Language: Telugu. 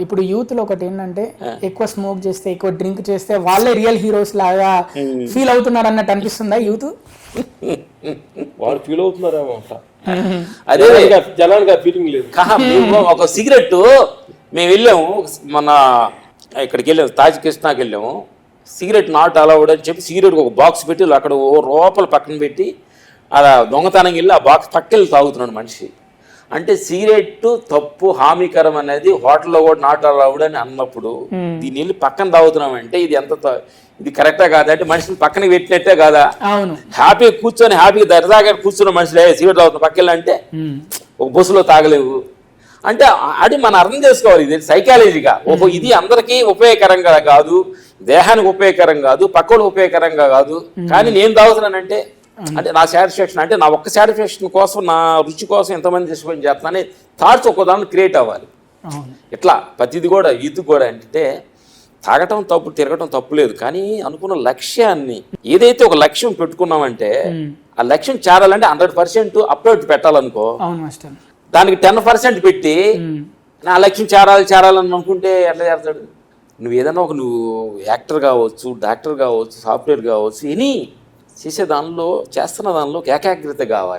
ఇప్పుడు యూత్ లో ఒకటి ఏంటంటే ఎక్కువ స్మోక్ చేస్తే ఎక్కువ డ్రింక్ చేస్తే వాళ్ళే రియల్ హీరోస్ లాగా ఫీల్ అవుతున్నారు అన్నట్టు అనిపిస్తుందా యూత్? వాళ్ళు ఫీల్ అవుతున్నారేమో. అదే జనానికి ఫీలింగ్ లేదు. ఒక సిగరెట్ మేము వెళ్ళాము మన ఇక్కడికి వెళ్ళాము, తాజ్ కృష్ణాకి వెళ్ళాము. సిగరెట్ నాట్ అలౌడ్ అని చెప్పి సిగరెట్ ఒక బాక్స్ పెట్టి అక్కడ రూపాయలు పక్కన పెట్టి అలా దొంగతనం వెళ్ళి ఆ బాక్స్ పక్కకెళ్ళి తాగుతున్నాడు మనిషి. అంటే సిగరెట్ తప్పు, హామీకరం అనేది హోటల్లో కూడా నాట్ అలౌడ్ అని అన్నప్పుడు దీన్ని వెళ్ళి పక్కన తాగుతున్నామంటే ఇది ఇది కరెక్టా కాదా? అంటే మనిషిని పక్కన పెట్టినట్టే కాదా? హ్యాపీగా కూర్చొని హ్యాపీగా దరిదాగా కూర్చున్న మనుషులే సిగరెట్ తాగుతున్నా పక్కన అంటే ఒక బస్సులో తాగలేవు అంటే అది మనం అర్థం చేసుకోవాలి. ఇది సైకాలజీగా ఇది అందరికీ ఉపయోగకరంగా కాదు, దేహానికి ఉపయోగకరం కాదు, పక్కలకు ఉపయోగకరంగా కాదు. కానీ నేను తాగుతున్నానంటే అంటే నా సాటిస్ఫాక్షన్, అంటే నా ఒక్క సాటిస్ఫాక్షన్ కోసం, నా రుచి కోసం ఎంతమంది డిస్టర్బెన్స్ చేస్తున్నానే థాట్స్ ఒక్కదాన్ని క్రియేట్ అవ్వాలి. ఇట్లా ప్రతిది కూడా యూత్ కూడా అంటే తాగటం తప్పు, తిరగటం తప్పు లేదు. కానీ అనుకున్న లక్ష్యాన్ని ఏదైతే ఒక లక్ష్యం పెట్టుకున్నామంటే ఆ లక్ష్యం చేరాలంటే 100% అప్లోడ్ పెట్టాలనుకో, దానికి 10% పెట్టి నా లక్ష్యం చేరాలని అనుకుంటే ఎట్లా చేస్తాడు? నువ్వు ఏదైనా నువ్వు యాక్టర్ కావచ్చు, డాక్టర్ కావచ్చు, సాఫ్ట్వేర్ కావచ్చు, ఎనీ చేసే దానిలో చేస్తున్న దానిలో ఏకాగ్రత కావాలి.